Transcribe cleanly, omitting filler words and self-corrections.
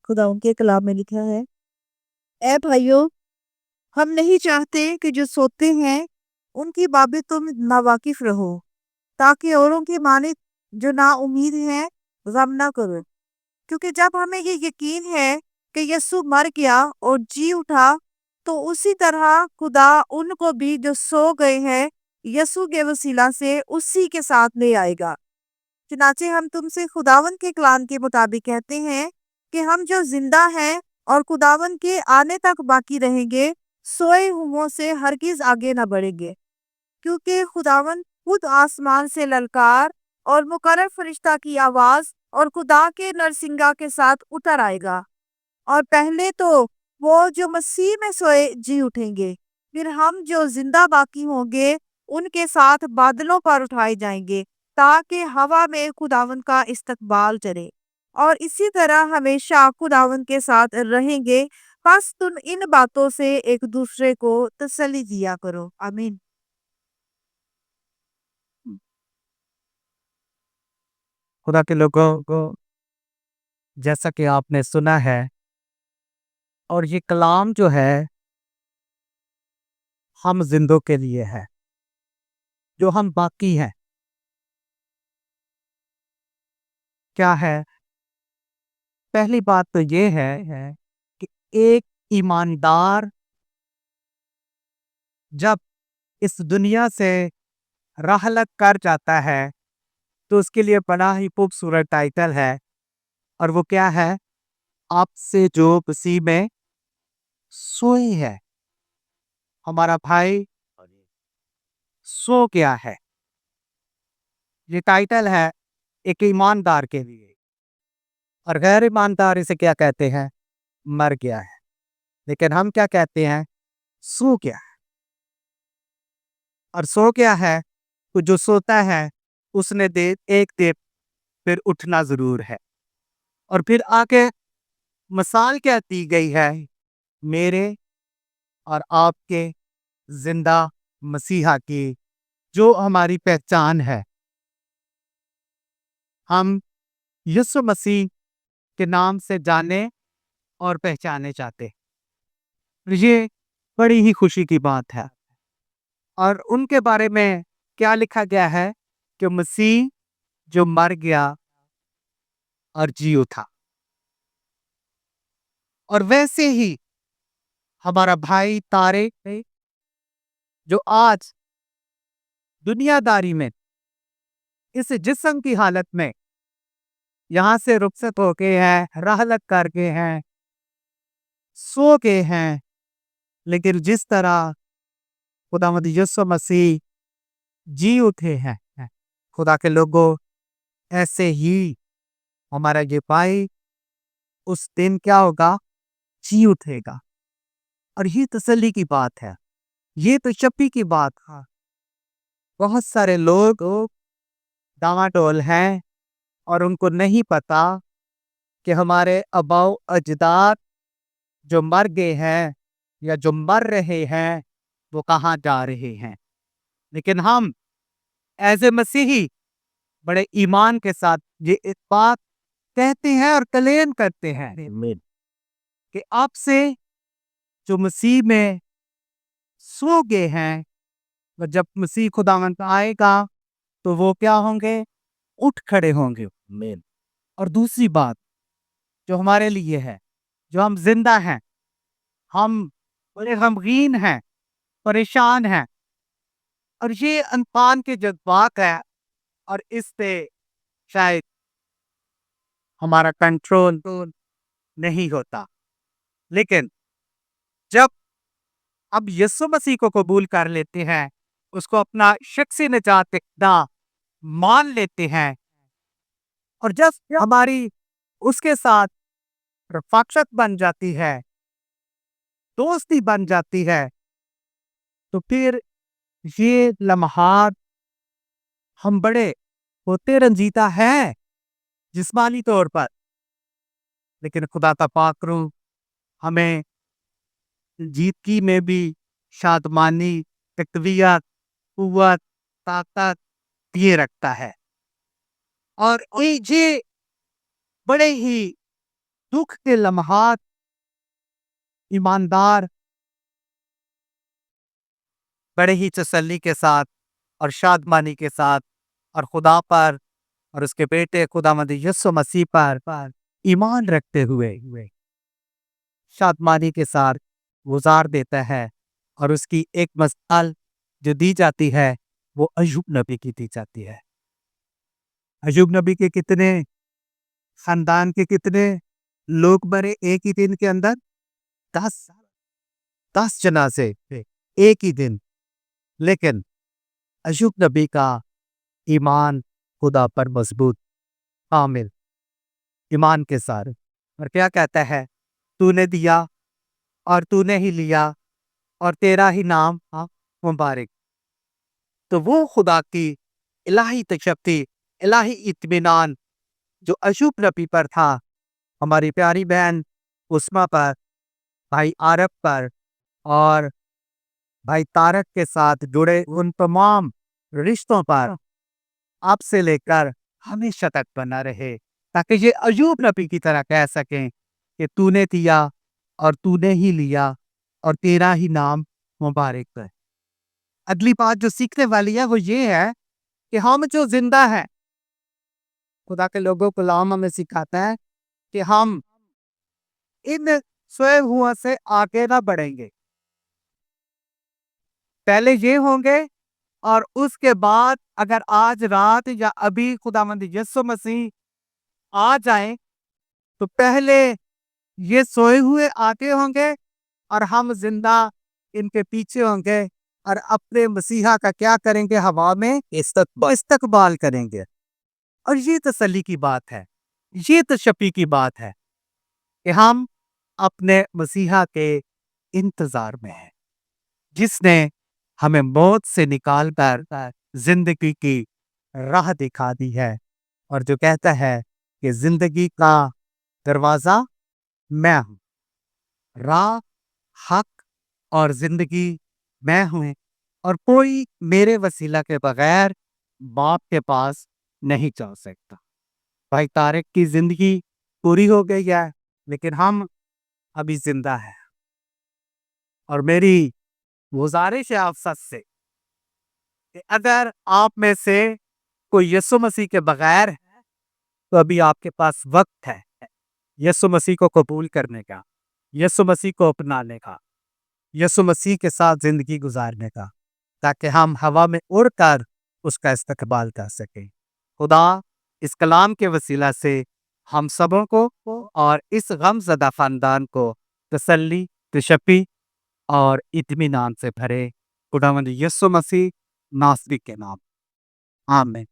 खुदा उनके कलाम में लिखा है, ए भाइयों, हम नहीं चाहते कि जो सोते हैं उनकी बाबत तुम नावाकिफ रहो, ताकि औरों की माने जो ना उम्मीद हैं गम ना करो। क्योंकि जब हमें ये यकीन है कि यीशु मर गया और जी उठा, तो उसी तरह खुदा उनको भी जो सो गए हैं यीशु के वसीला से उसी के साथ ले आएगा। चुनाचे हम तुमसे खुदावन के कलाम के मुताबिक कहते हैं कि हम जो जिंदा हैं और खुदावन के आने तक बाकी रहेंगे, सोए हुओं से हरगिज आगे न बढ़ेंगे। क्योंकि खुदावन खुद आसमान से ललकार और मुकर्रर फरिश्ता की आवाज और खुदा के नरसिंगा के साथ उतर आएगा, और पहले तो वो जो मसीह में सोए जी उठेंगे। फिर हम जो जिंदा बाकी होंगे उनके साथ बादलों पर उठाए जाएंगे, ताकि हवा में खुदावन का इस्तकबाल चले, और इसी तरह हमेशा खुदावन के साथ रहेंगे। बस तुम इन बातों से एक दूसरे को तसल्ली दिया करो। आमीन। खुदा के लोगों को, जैसा कि आपने सुना है, और ये कलाम जो है हम जिंदों के लिए है, जो हम बाकी हैं। क्या है? पहली बात तो ये है कि एक ईमानदार जब इस दुनिया से राहलत कर जाता है, तो उसके लिए बड़ा ही खूबसूरत टाइटल है, और वो क्या है? आपसे जो मसीह में सोई है। हमारा भाई सो गया है। ये टाइटल है एक ईमानदार के लिए, और गैर ईमानदार इसे क्या कहते हैं? मर गया है। लेकिन हम क्या कहते हैं? सो गया है। और सो गया है तो जो सोता है उसने एक दिन फिर उठना जरूर है। और फिर आगे मिसाल क्या दी गई है? मेरे और आपके जिंदा मसीहा की, जो हमारी पहचान है। हम यीशु मसीह के नाम से जाने और पहचाने जाते हैं। ये बड़ी ही खुशी की बात है। और उनके बारे में क्या लिखा गया है? कि मसीह जो मर गया और जी उठा। और वैसे ही हमारा भाई तारे, जो आज दुनियादारी में इस जिस्म की हालत में यहां से रुखसत होके हैं, राहलत करके हैं, सो के हैं, लेकिन जिस तरह खुदावंद यीशु मसीह जी उठे हैं, खुदा के लोगों, ऐसे ही हमारा ये भाई उस दिन क्या होगा? जी उठेगा। और ये तसल्ली की बात है, ये तो शप्पी की बात है। बहुत सारे लोग डामाडोल हैं और उनको नहीं पता कि हमारे आबाओ अजदाद जो मर गए हैं या जो मर रहे हैं वो कहाँ जा रहे हैं। लेकिन हम एज ए मसीही बड़े ईमान के साथ ये इस बात कहते हैं और क्लेम करते हैं कि आपसे जो मसीह में सो गए हैं, और जब मसीह खुदावंद आएगा तो वो क्या होंगे? उठ खड़े होंगे। और दूसरी बात जो हमारे लिए है, जो हम जिंदा हैं, हम बड़े गमगीन हैं, परेशान हैं, और ये अनपान के जज्बात है, और इससे शायद हमारा कंट्रोल नहीं होता। लेकिन जब अब यीशु मसीह को कबूल कर लेते हैं, उसको अपना शख्सी निजात खुदा मान लेते हैं, और जब हमारी उसके साथ रफाकत बन जाती है, दोस्ती बन जाती है, तो फिर ये लम्हात हम बड़े होते रंजीता हैं जिस्मानी तौर पर। लेकिन खुदा का पाक रूह हमें जीतकी में भी शादमानी, तकवीयत, कुव्वत, ताकत दिए रखता है। और ये बड़े ही दुख के लम्हात ईमानदार बड़े ही तसल्ली के साथ और शादमानी के साथ और खुदा पर और उसके बेटे खुदावंद यीशु मसीह पर ईमान रखते हुए शादमानी के साथ गुजार देता है। और उसकी एक मसाल जो दी जाती है वो अय्यूब नबी की दी जाती है। अय्यूब नबी के कितने खानदान के कितने लोग मरे एक ही दिन के अंदर? 10 जनाजे थे एक ही दिन। लेकिन अय्यूब नबी का ईमान खुदा पर मजबूत कामिल ईमान के साथ। और क्या कहता है? तूने दिया और तूने ही लिया और तेरा ही नाम मुबारक। तो वो खुदा की इलाही तशक्ति, इलाही इत्मीनान जो अय्यूब नबी पर था, हमारी प्यारी बहन उस्मा पर, भाई आरब पर और भाई तारक के साथ जुड़े उन तमाम रिश्तों पर आपसे लेकर हमेशा तक बना रहे, ताकि ये अय्यूब नबी की तरह कह सकें कि तूने दिया और तूने ही लिया और तेरा ही नाम मुबारक है। अगली बात जो सीखने वाली है वो ये है कि हम जो जिंदा हैं, खुदा के लोगों को कलाम हमें सिखाता है कि हम इन सोए हुआ से आगे ना बढ़ेंगे, पहले ये होंगे और उसके बाद अगर आज रात या अभी खुदावंद यीशु मसीह आ जाए तो पहले ये सोए हुए आगे होंगे और हम जिंदा इनके पीछे होंगे और अपने मसीहा का क्या करेंगे? हवा में इस्तकबाल करेंगे। और ये तसल्ली की बात है, ये तशफ़ी की बात है कि हम अपने मसीहा के इंतजार में हैं, जिसने हमें मौत से निकाल कर जिंदगी की राह दिखा दी है और जो कहता है कि जिंदगी का दरवाजा मैं हूं, राह, हक और जिंदगी मैं हूं और कोई मेरे वसीला के बगैर बाप के पास नहीं जा सकता। भाई तारिक की जिंदगी पूरी हो गई है, लेकिन हम अभी जिंदा हैं। और मेरी गुजारिश है आप सच से कि अगर आप में से कोई यीशु मसीह के बगैर है तो अभी आपके पास वक्त है यीशु मसीह को कबूल करने का, यीशु मसीह को अपनाने का, यीशु मसीह के साथ जिंदगी गुजारने का, ताकि हम हवा में उड़कर उसका इस्तकबाल कर सकें। खुदा इस कलाम के वसीला से हम सबों को और इस गमज़दा खानदान को तसल्ली, तशफ़ी और इत्मीनान से भरे। खुदावंद यीशु मसीह नासरी के नाम, आमीन।